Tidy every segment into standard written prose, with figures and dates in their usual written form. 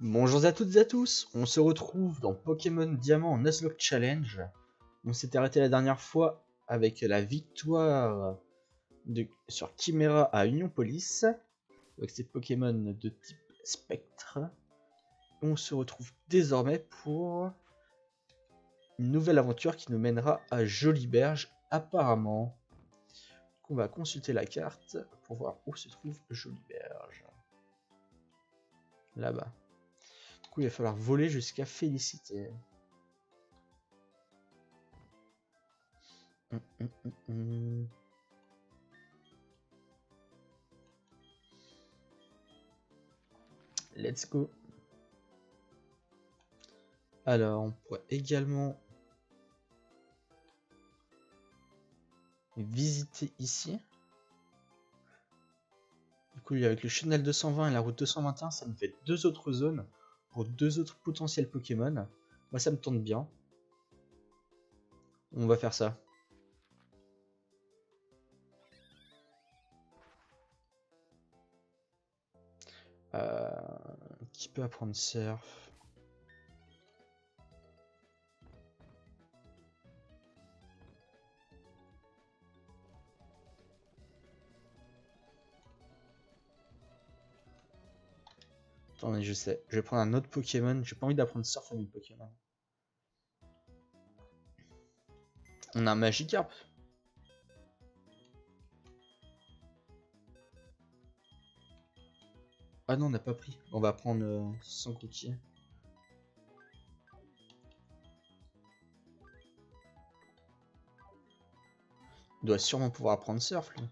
Bonjour à toutes et à tous, on se retrouve dans Pokémon Diamant Nuzlocke Challenge. On s'était arrêté la dernière fois avec la victoire sur Chimera à Union Police, avec ces Pokémon de type Spectre. On se retrouve désormais pour une nouvelle aventure qui nous mènera à Joliberge apparemment. Donc on va consulter la carte pour voir où se trouve Joliberge. Là-bas. Du coup il va falloir voler jusqu'à Félicité. Let's go. Alors, on pourrait également visiter ici. Du coup, avec le chenal 220 et la route 221, ça me fait deux autres zones pour deux autres potentiels Pokémon. Moi, ça me tente bien. On va faire ça. Qui peut apprendre Surf? Attendez, je sais. Je vais prendre un autre Pokémon. J'ai pas envie d'apprendre Surf à mes Pokémon. On a un Magikarp. Ah non, on n'a pas pris. On va prendre Sangoku. Il doit sûrement pouvoir apprendre Surf, lui.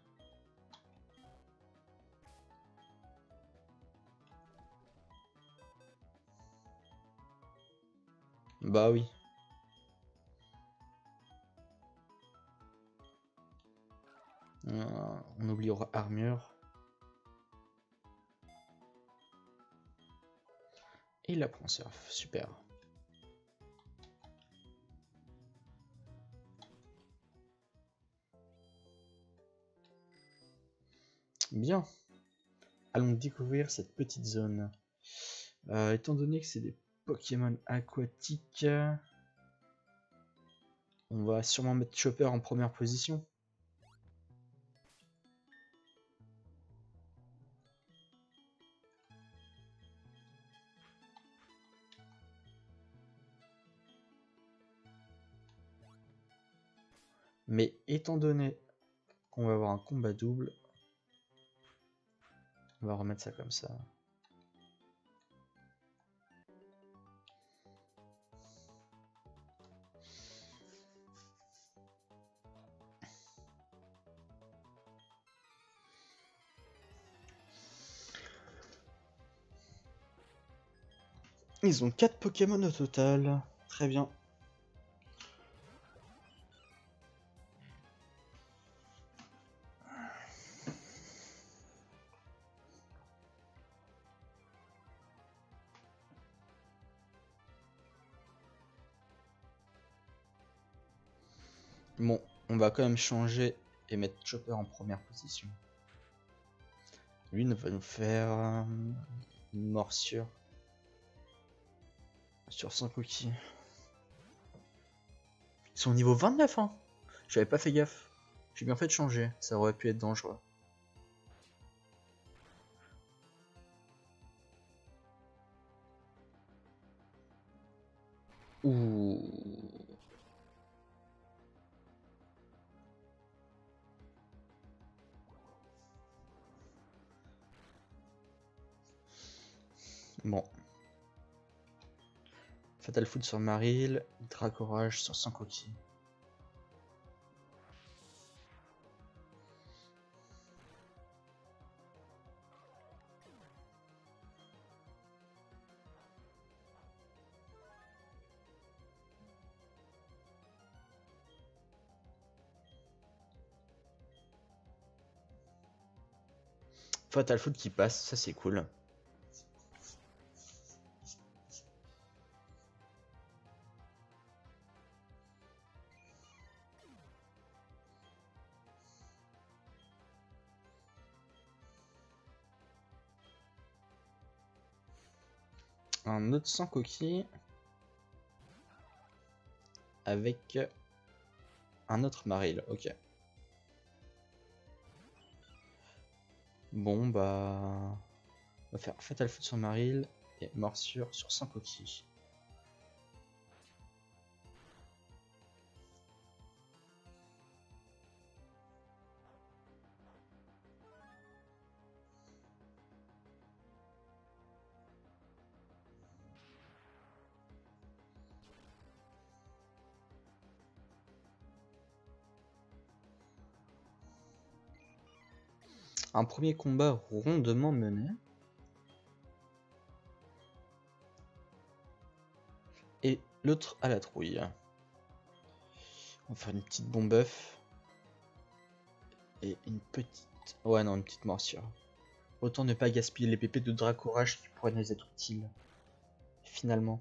Bah oui. On oubliera Armure. Et il apprend Surf. Super. Bien. Allons découvrir cette petite zone. Étant donné que c'est des Pokémon aquatiques, on va sûrement mettre Chopper en première position. Mais étant donné qu'on va avoir un combat double, on va remettre ça comme ça. Ils ont 4 Pokémon au total. Très bien. Bon, on va quand même changer et mettre Chopper en première position. Lui va nous faire une morsure sur son cookie. Ils sont au niveau 29, hein. J'avais pas fait gaffe. J'ai bien fait de changer, ça aurait pu être dangereux. Ouh. Bon. Fatal Foot sur Maril, Dracorage sur Sankoki. Fatal Foot qui passe, ça c'est cool. Un autre sans coquille. Avec un autre Maril, ok. Bon bah... On va faire Fatal Foot sur Maril et Morsure sur sans coquille. Un premier combat rondement mené. Et l'autre à la trouille. On va faire une petite bombe œuf. Et une petite... Ouais non, une petite morsure. Autant ne pas gaspiller les pépés de Dracourage qui pourraient nous être utiles. Finalement.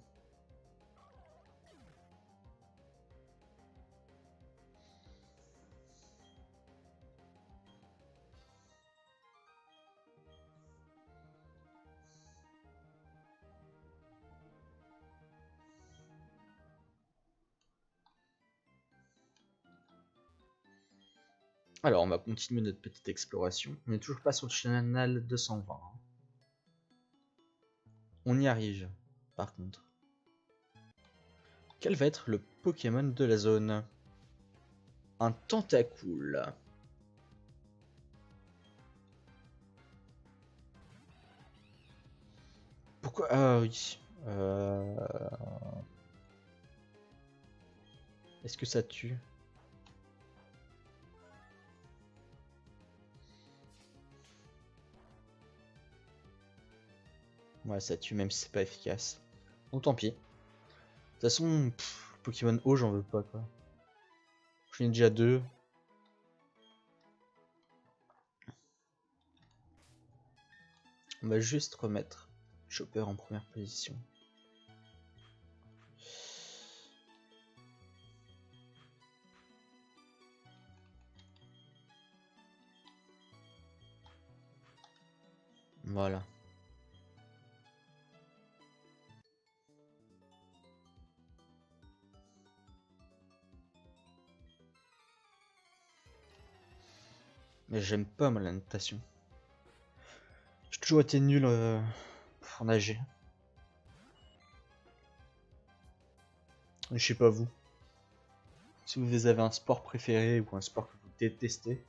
Alors on va continuer notre petite exploration. On n'est toujours pas sur le canal 220. Hein. On y arrive, par contre. Quel va être le Pokémon de la zone? Un Tentacool. Pourquoi? Ah oui. Est-ce que ça tue? Ouais, ça tue même si c'est pas efficace. Donc tant pis. De toute façon, Pokémon eau, j'en veux pas quoi. J'en ai déjà 2. On va juste remettre Chopper en première position. Voilà. Mais j'aime pas moi la natation. J'ai toujours été nul pour nager. Je sais pas vous. Si vous avez un sport préféré ou un sport que vous détestez.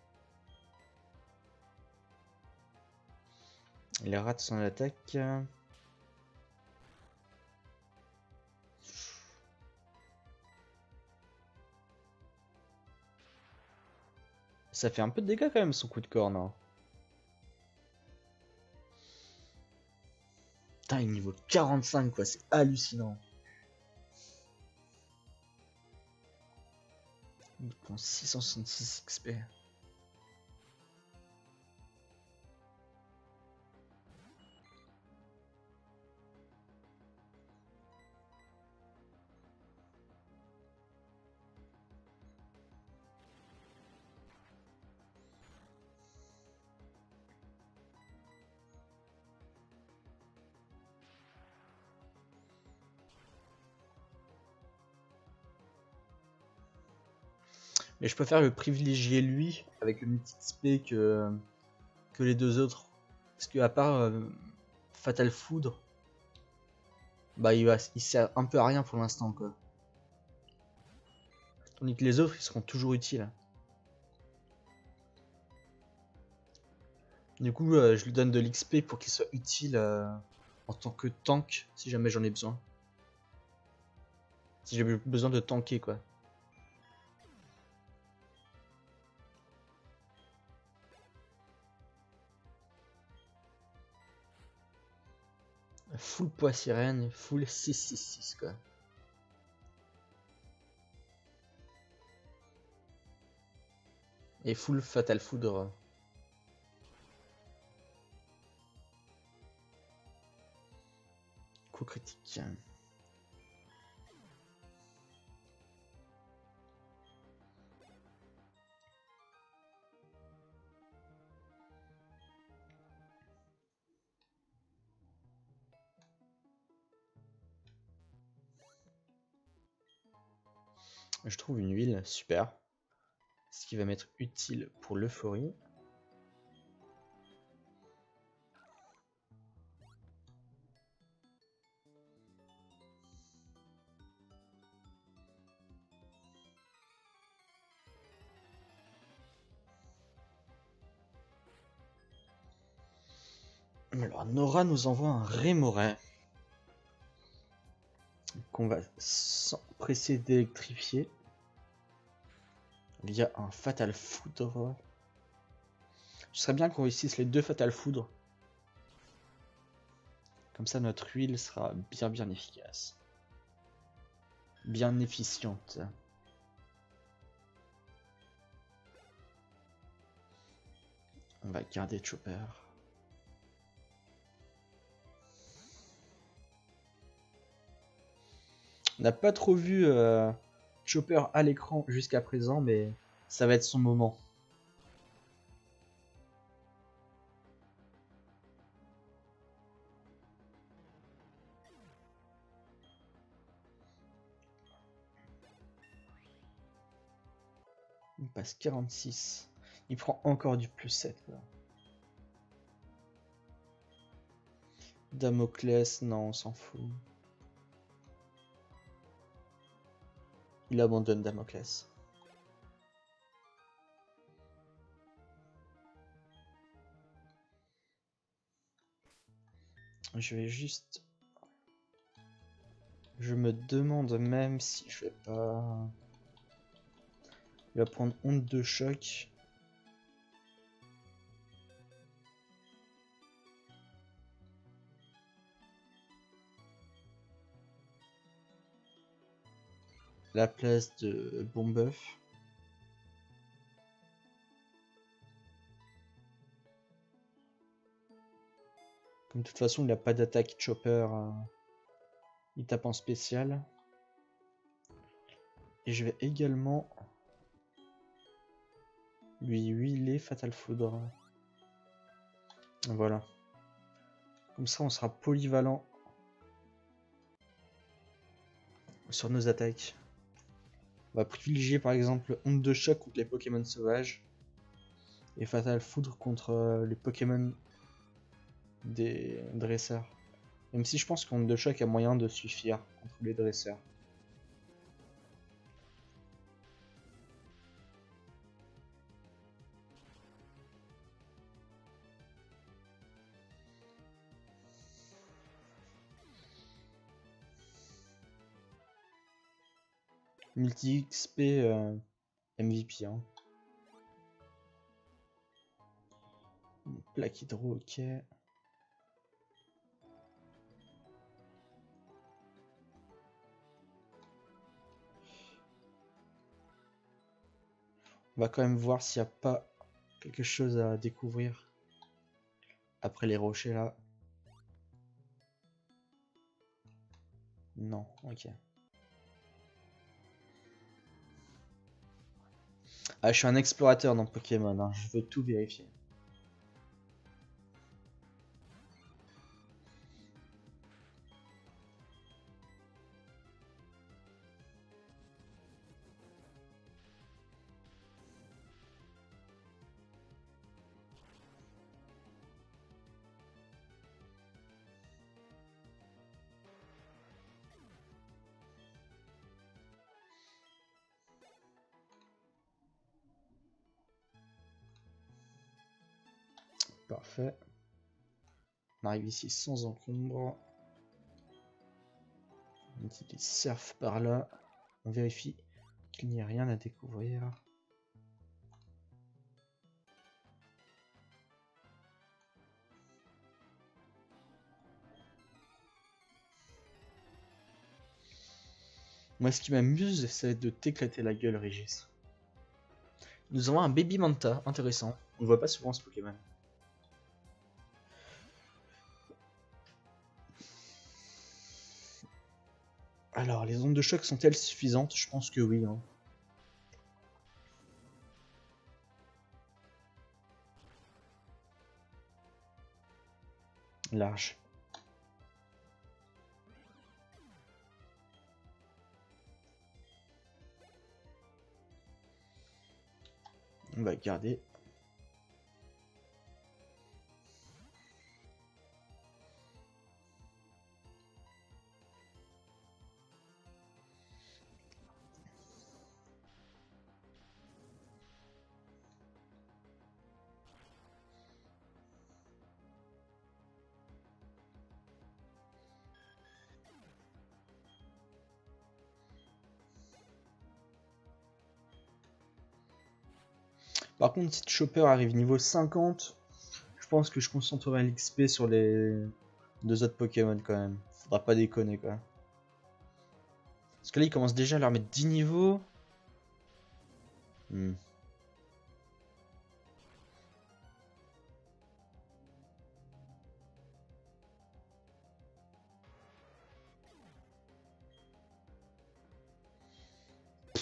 Les rats sont en attaque. Ça fait un peu de dégâts quand même son coup de corne. Hein. Putain, il est niveau 45 quoi, c'est hallucinant. Il prend 666 XP. Mais je préfère le privilégier lui avec le multi XP que les deux autres. Parce que à part Fatal Foudre, bah il sert un peu à rien pour l'instant quoi. Tandis que les autres ils seront toujours utiles. Du coup je lui donne de l'XP pour qu'il soit utile en tant que tank si jamais j'en ai besoin. Si j'ai besoin de tanker quoi. Full poids sirène, full 666 quoi. Et full fatal foudre. Coup critique. Je trouve une huile, super. Ce qui va m'être utile pour l'euphorie. Alors, Nora nous envoie un Rémoret qu'on va s'empresser d'électrifier via un Fatal Foudre. Ce serait bien qu'on réussisse les 2 Fatal Foudre. Comme ça, notre huile sera bien efficace. Bien efficiente. On va garder Chopper. On n'a pas trop vu Chopper à l'écran jusqu'à présent, mais ça va être son moment. Il passe 46. Il prend encore du plus 7. Là. Damoclès, non, on s'en fout. Il abandonne Damoclès. Je vais juste... Je me demande même si je vais pas... Il va prendre onde de choc. La place de Bonbeuf. Comme de toute façon, il n'a pas d'attaque Chopper. Il tape en spécial. Et je vais également lui huiler Fatal Foudre. Voilà. Comme ça, on sera polyvalent sur nos attaques. On va privilégier par exemple Onde de Choc contre les Pokémon sauvages. Et Fatal Foudre contre les Pokémon des dresseurs. Même si je pense qu'Onde de Choc a moyen de suffire contre les dresseurs. Multi XP MVP. Hein. Plaque hydro, ok. On va quand même voir s'il n'y a pas quelque chose à découvrir après les rochers là. Non, ok. Ah, je suis un explorateur dans Pokémon, hein. Je veux tout vérifier. Parfait. On arrive ici sans encombre. On utilise surf par là. On vérifie qu'il n'y a rien à découvrir. Moi, ce qui m'amuse, c'est de t'éclater la gueule, Régis. Nous avons un Baby Manta, intéressant. On ne voit pas souvent ce Pokémon. Alors, les ondes de choc sont-elles suffisantes? Je pense que oui. Hein. Large. On va garder. Par contre, si Chopper arrive niveau 50, je pense que je concentrerai l'XP sur les deux autres Pokémon quand même. Faudra pas déconner quoi. Parce que là, il commence déjà à leur mettre 10 niveaux.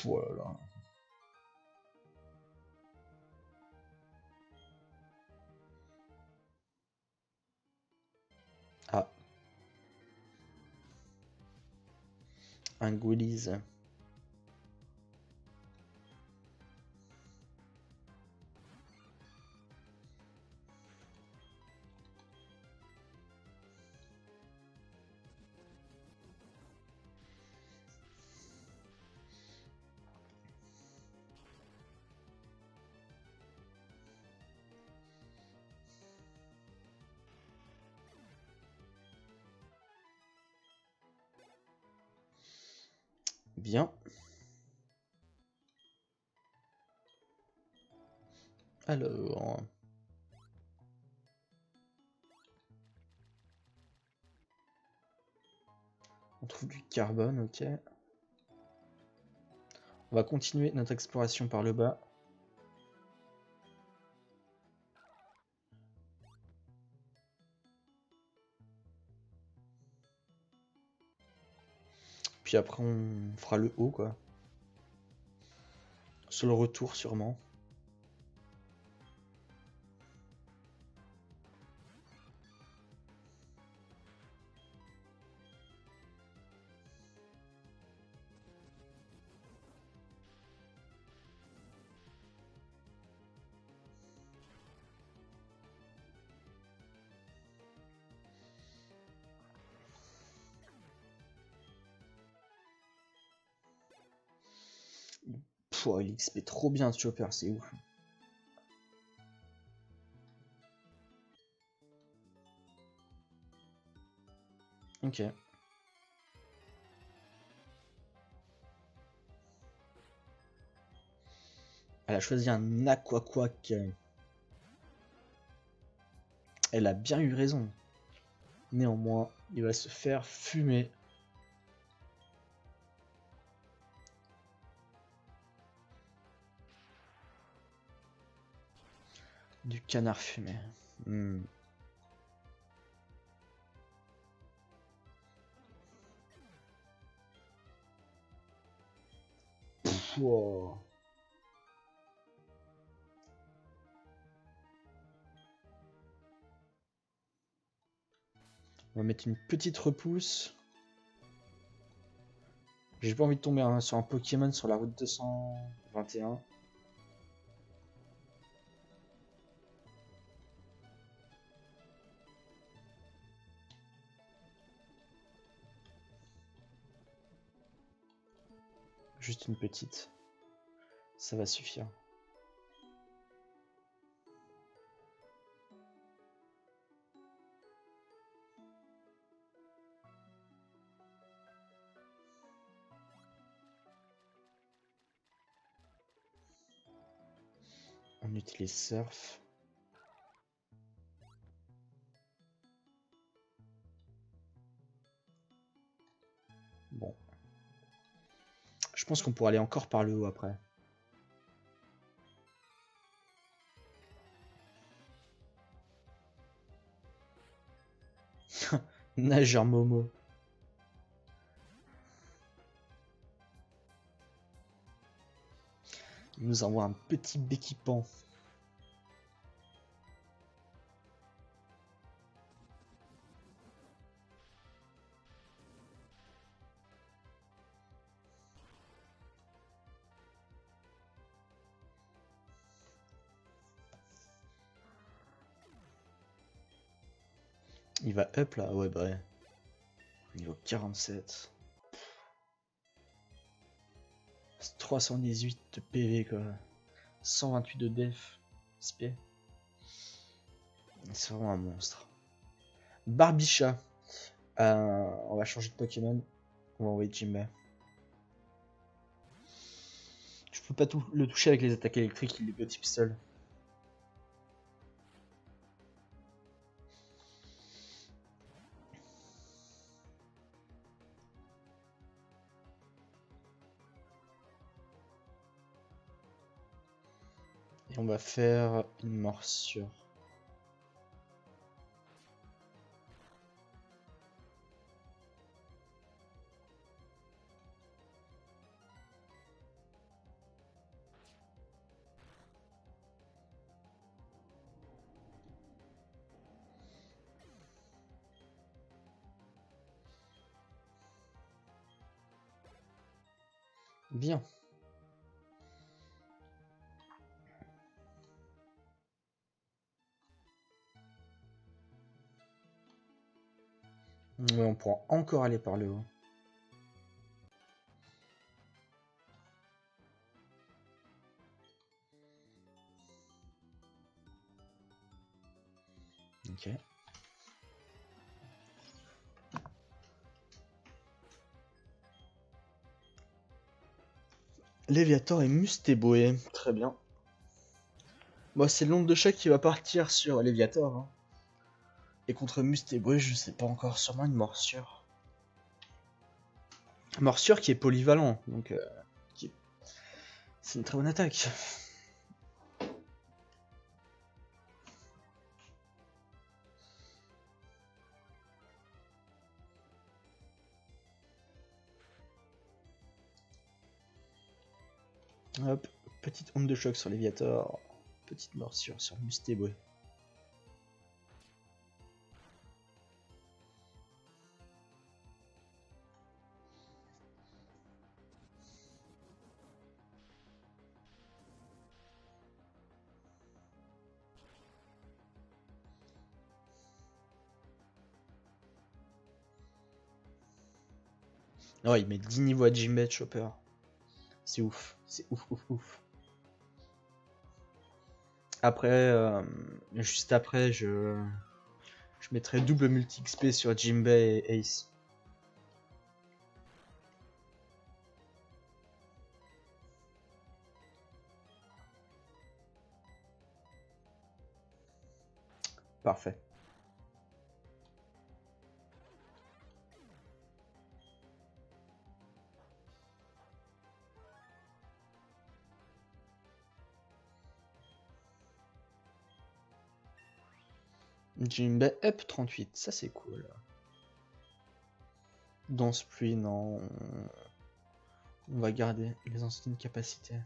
Voilà. Ah. Un Ghoulies. Bien. Alors... On trouve du carbone, ok. On va continuer notre exploration par le bas. Puis après on fera le haut quoi. Sur le retour sûrement. Pouah, il XP trop bien ce Chopper, c'est ouf. Ok. Elle a choisi un Aquaquack. Elle a bien eu raison. Néanmoins, il va se faire fumer. Du canard fumé. Wow. On va mettre une petite repousse. J'ai pas envie de tomber sur un Pokémon sur la route 221. Juste une petite. Ça va suffire. On utilise Surf. Bon. Je pense qu'on pourra aller encore par le haut après. Nageur Momo. Il nous envoie un petit béquipant. Il va up là, ouais bah ouais. Niveau 47. 318 de PV quoi. 128 de def. SP. C'est vraiment un monstre. Barbicha. On va changer de Pokémon. On va envoyer Jimbei. Je peux pas le toucher avec les attaques électriques, il est biotype seul. Et on va faire une morsure. Bien. Ouais, on pourra encore aller par le haut. Ok. Léviator et Musteboé. Très bien. Bon, c'est l'onde de choc qui va partir sur Léviator. Hein. Et contre Musteboé, je sais pas encore. Sûrement une morsure. Morsure qui est polyvalent. Donc, c'est une très bonne attaque. Hop, petite onde de choc sur Léviator. Petite morsure sur Musteboé. Oh, il met 10 niveaux à Jimbei de Chopper. C'est ouf. C'est ouf, ouf, ouf. Après, juste après, je mettrai double multi XP sur Jimbei et Ace. Parfait. Jimbei up 38, ça c'est cool. Danse pluie, non. On va garder les anciennes capacités.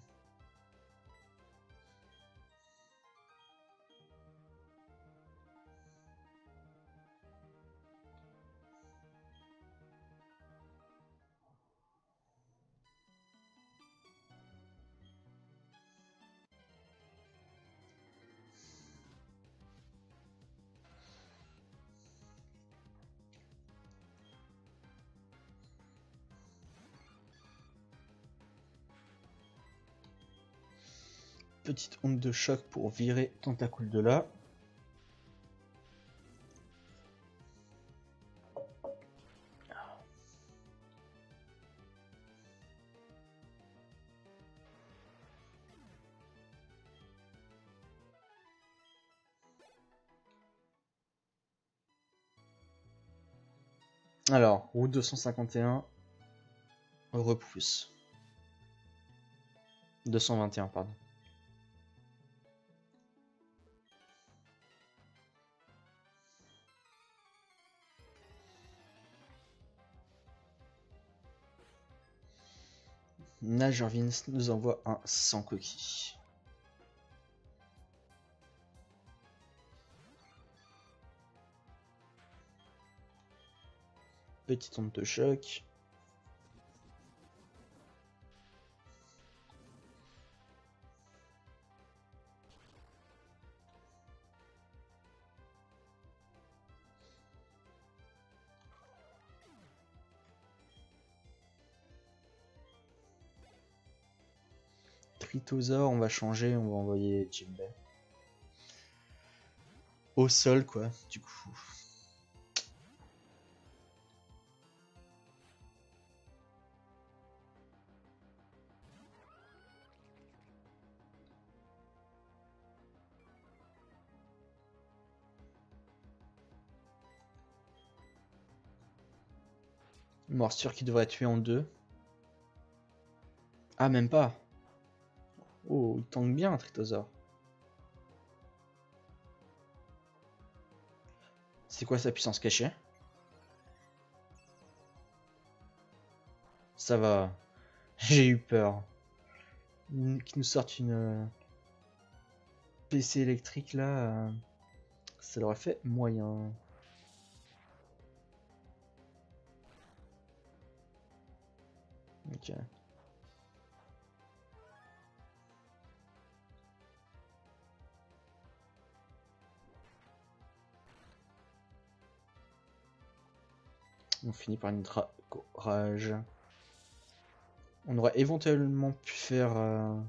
Petite onde de choc pour virer Tentacool de là. Alors, route 251, repousse. 221, pardon. Nageur Vince nous envoie un sans coquille. Petite onde de choc. Tritosaur, on va changer, on va envoyer Jimbei. Au sol, quoi, du coup. Morsure qui devrait tuer en 2. Ah, même pas. Oh, il tank bien, Tritosaur. C'est quoi sa puissance cachée? Ça va. J'ai eu peur. Qui nous sortent une PC électrique là. Ça leur a fait moyen. Ok. On finit par une rage. On aurait éventuellement pu faire un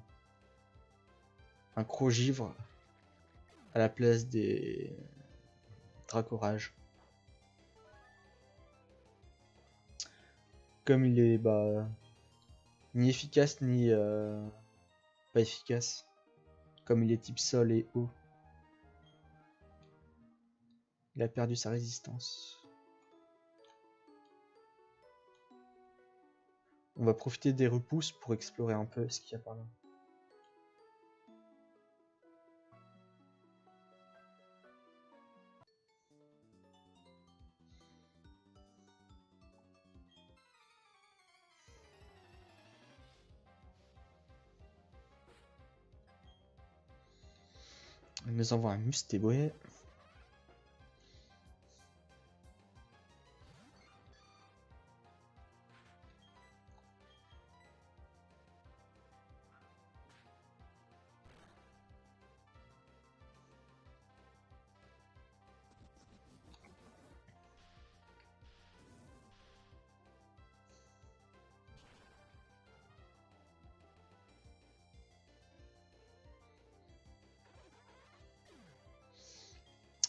Crogivre à la place des Dracorages. Comme il est ni efficace ni pas efficace. Comme il est type sol et eau. Il a perdu sa résistance. On va profiter des repousses pour explorer un peu ce qu'il y a par là. Il nous envoie un Mustéboué.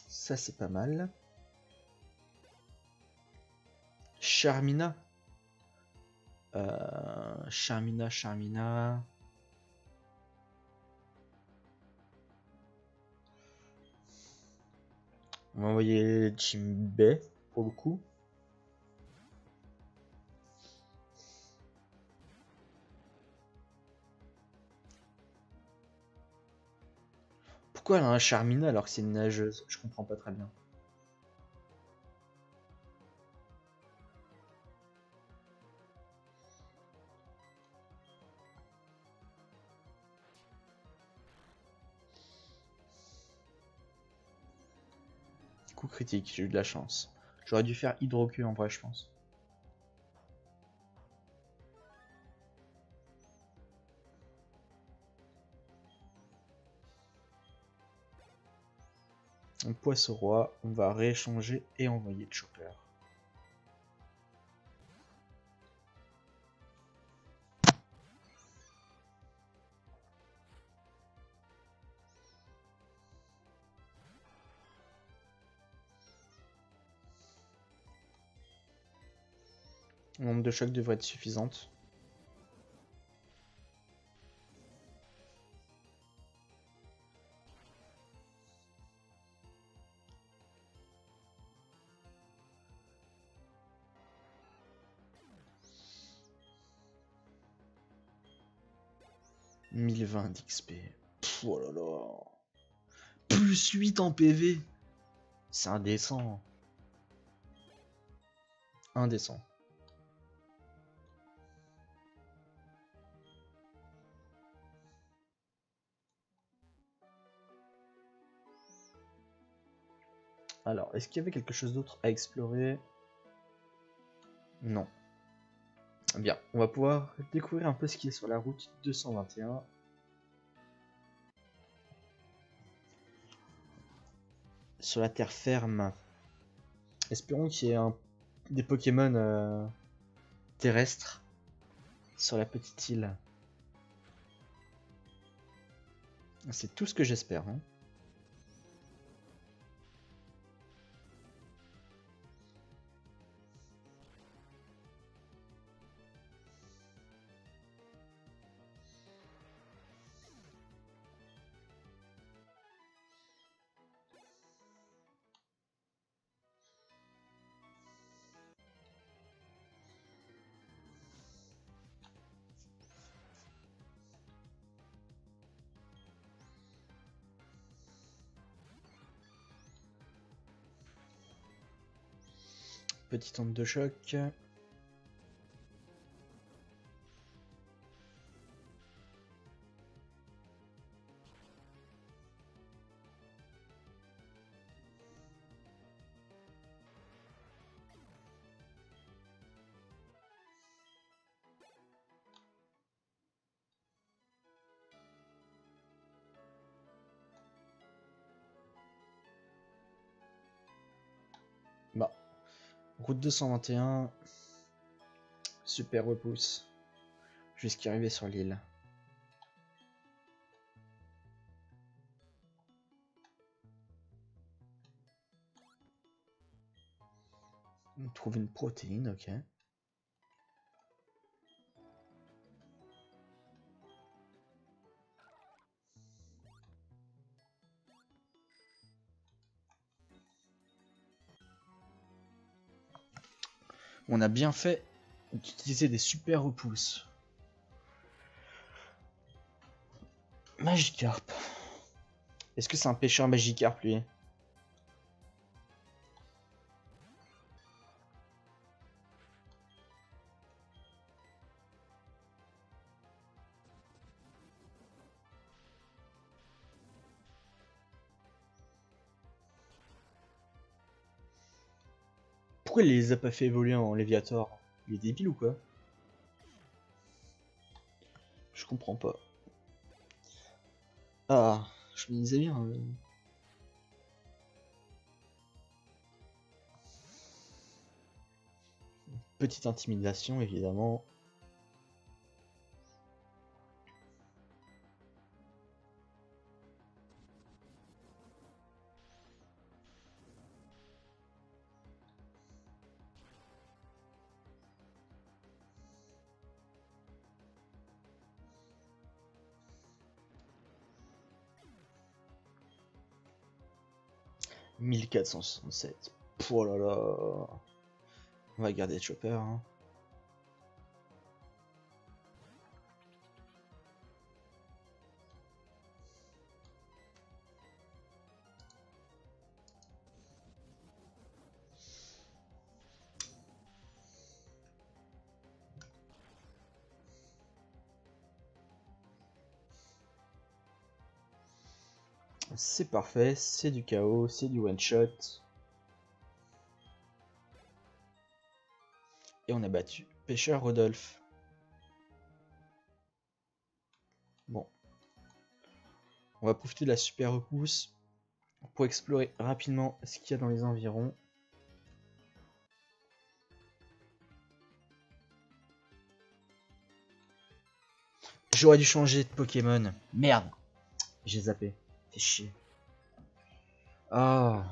Ça c'est pas mal. Charmina. Charmina. On va envoyer Jimbei pour le coup. Pourquoi elle a un Charmina alors que c'est une nageuse? Je comprends pas très bien. Coup critique, j'ai eu de la chance. J'aurais dû faire Hydro-Q en vrai, je pense. Un Poisson Roi, on va rééchanger et envoyer Chopper. Le nombre de chocs devrait être suffisante. « 1020 d'XP. Oh là là. Plus 8 en PV. C'est indécent. Indécent. Alors, est-ce qu'il y avait quelque chose d'autre à explorer? Non. Bien, on va pouvoir découvrir un peu ce qui est sur la route 221. Sur la terre ferme. Espérons qu'il y ait des Pokémon terrestres sur la petite île. C'est tout ce que j'espère. Hein. Petite onde de choc. Bah, route 221. Super repousse. Jusqu'à arriver sur l'île. On trouve une protéine, ok. On a bien fait d'utiliser des super repousses. Magikarp. Est-ce que c'est un pêcheur Magikarp lui? Pourquoi il les a pas fait évoluer en Léviator? Il est débile ou quoi? Je comprends pas. Ah, je me disais bien. Petite intimidation, évidemment. « 1467. Oh là là. On va garder Chopper. Hein. C'est parfait, c'est du chaos, c'est du one shot. Et on a battu Pêcheur Rodolphe. Bon. On va profiter de la super repousse pour explorer rapidement ce qu'il y a dans les environs. J'aurais dû changer de Pokémon. Merde. J'ai zappé. Fait chier. Ah.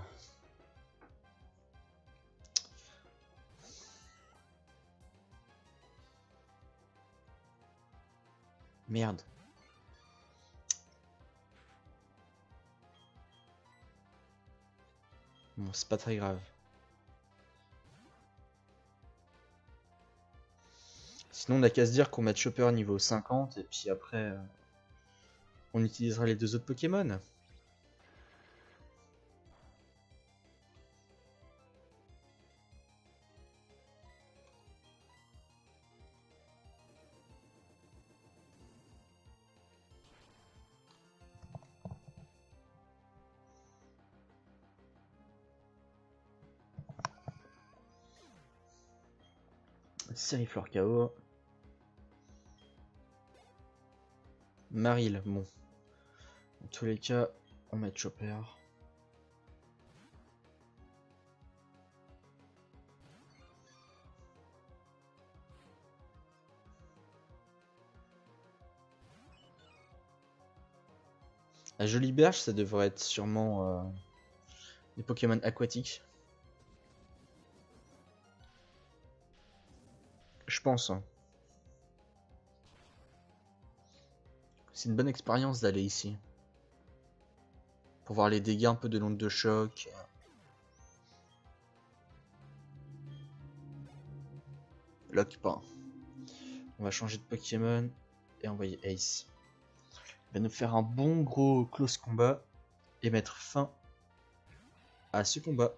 Merde. Bon, c'est pas très grave. Sinon, on n'a qu'à se dire qu'on met Chopper niveau 50 et puis après, on utilisera les deux autres Pokémon. Sériflore KO. Maril, bon. Dans tous les cas, on met Chopper. La Jolie Berge, ça devrait être sûrement des Pokémon aquatiques. Je pense. Hein. C'est une bonne expérience d'aller ici. Pour voir les dégâts un peu de l'onde de choc. Lockpain. On va changer de Pokémon et envoyer Ace. Il va nous faire un bon gros close combat et mettre fin à ce combat.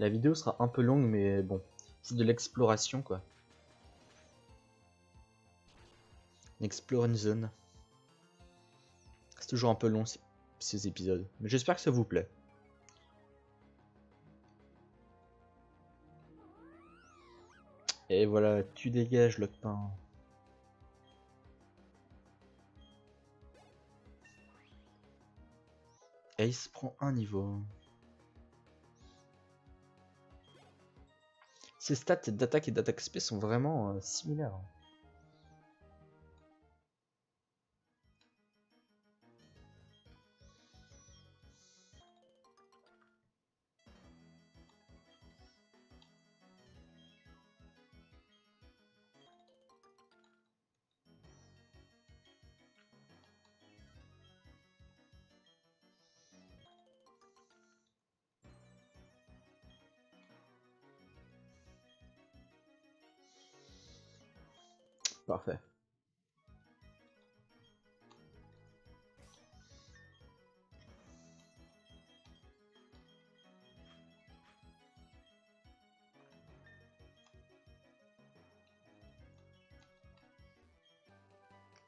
La vidéo sera un peu longue, mais bon, c'est de l'exploration quoi. Explore une zone. C'est toujours un peu long ces épisodes, mais j'espère que ça vous plaît. Et voilà, tu dégages Lockpain. Ace prend un niveau. Ses stats d'attaque et d'attaque SP sont vraiment similaires. Parfait.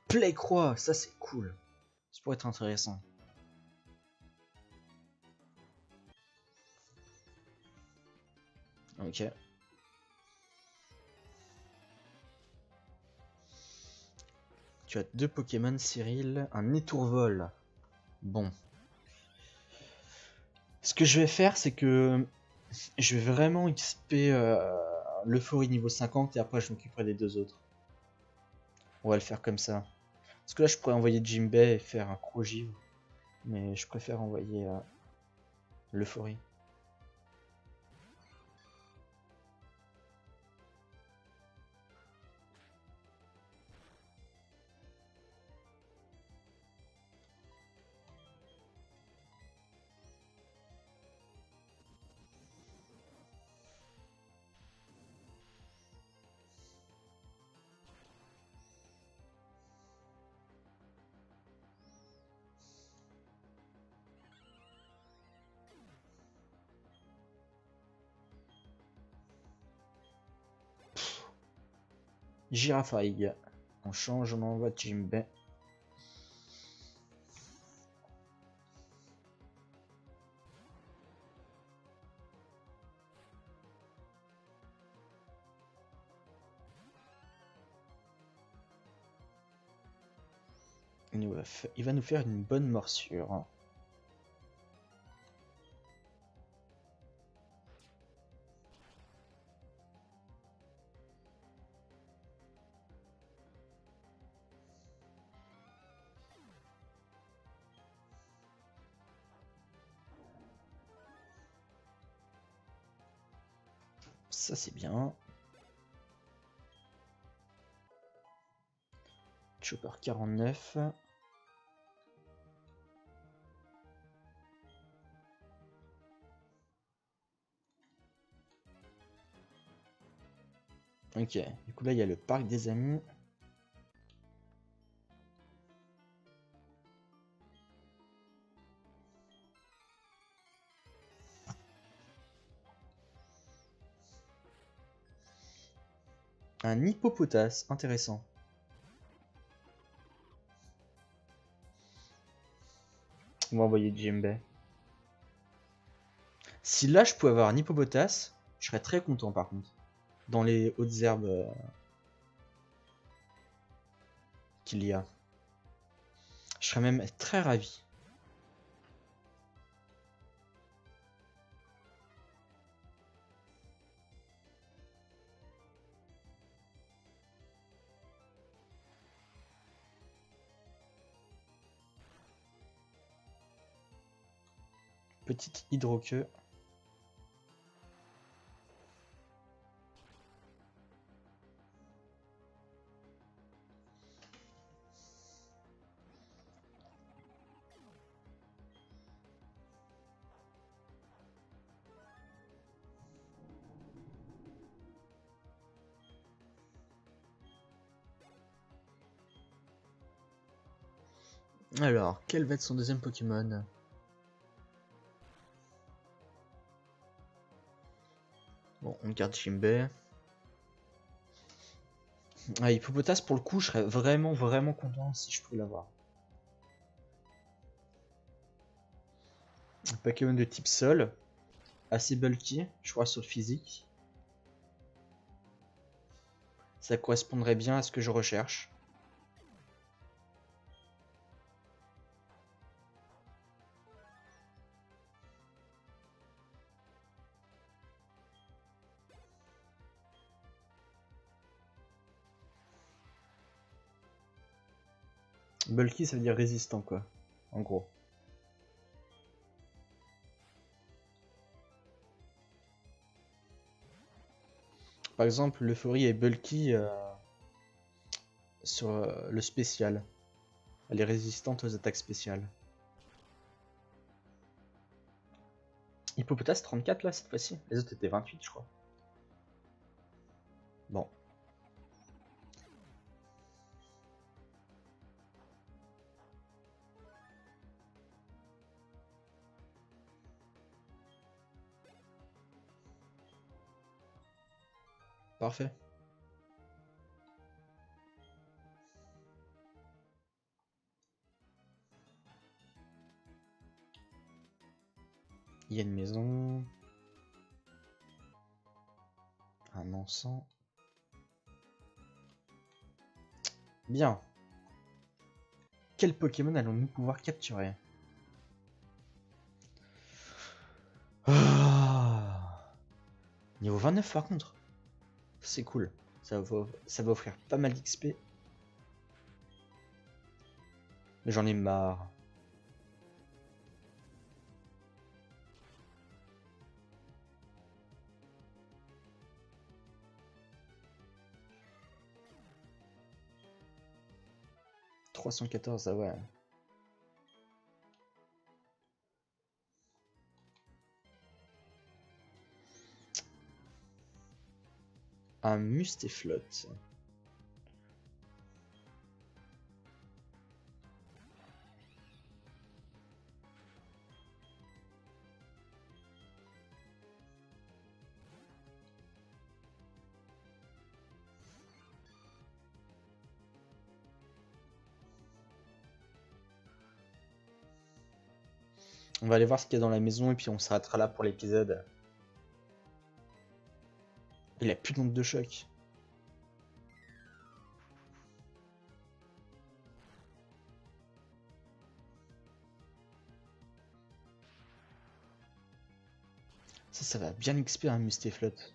Play Croix, ça c'est cool. Ça pourrait être intéressant. Ok. Tu as deux Pokémon, Cyril. Un Étourvol. Bon. Ce que je vais faire, c'est que je vais vraiment XP l'Euphorie niveau 50 et après je m'occuperai des deux autres. On va le faire comme ça. Parce que là, je pourrais envoyer Jimbei et faire un Crogivre. Mais je préfère envoyer l'Euphorie. Girafarig. On change, on envoie Jimbei. Il va nous faire une bonne morsure. Ça c'est bien. Chopper 49. Ok, du coup là il y a le parc des amis. Un hippopotas, intéressant. On va envoyer Jimbei. Si là je pouvais avoir un hippopotas, je serais très content par contre. Dans les hautes herbes qu'il y a. Je serais même très ravi. Petite hydroqueue. Alors, quel va être son deuxième Pokémon? Bon, on garde Jimbei. Ah, Hippopotas, pour le coup, je serais vraiment content si je pouvais l'avoir. Un Pokémon de type sol. Assez bulky, je crois, sur le physique. Ça correspondrait bien à ce que je recherche. Bulky, ça veut dire résistant, quoi. En gros. Par exemple, l'Euphorie est bulky sur le spécial. Elle est résistante aux attaques spéciales. Hippopotas 34 là cette fois-ci. Les autres étaient 28 je crois. Bon. Parfait. Il y a une maison. Un encens. Bien. Quel Pokémon allons-nous pouvoir capturer? Niveau 29 par contre. C'est cool. Ça va offrir pas mal d'XP. Mais j'en ai marre. « 314, ah ouais. Un Mustéflotte. On va aller voir ce qu'il y a dans la maison et puis on s'arrêtera là pour l'épisode. Il a plus d'onde de choc. Ça va bien XP un Mustéflotte.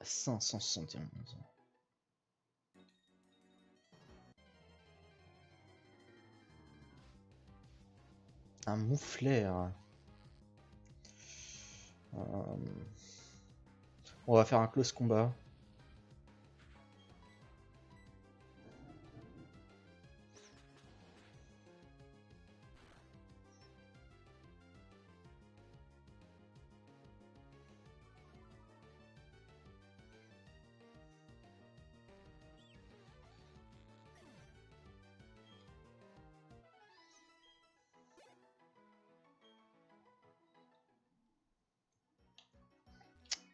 À 571. Un Moufleur. On va faire un close combat.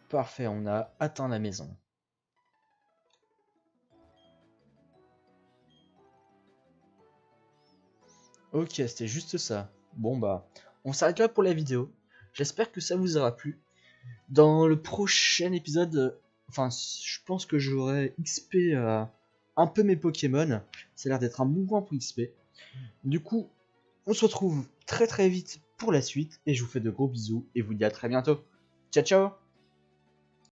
Parfait, on a atteint la maison. Ok, c'était juste ça. Bon bah, on s'arrête là pour la vidéo. J'espère que ça vous aura plu. Dans le prochain épisode, enfin, je pense que j'aurai XP un peu mes Pokémon. Ça a l'air d'être un bon point pour XP. Du coup, on se retrouve très vite pour la suite. Et je vous fais de gros bisous et vous dis à très bientôt. Ciao ciao!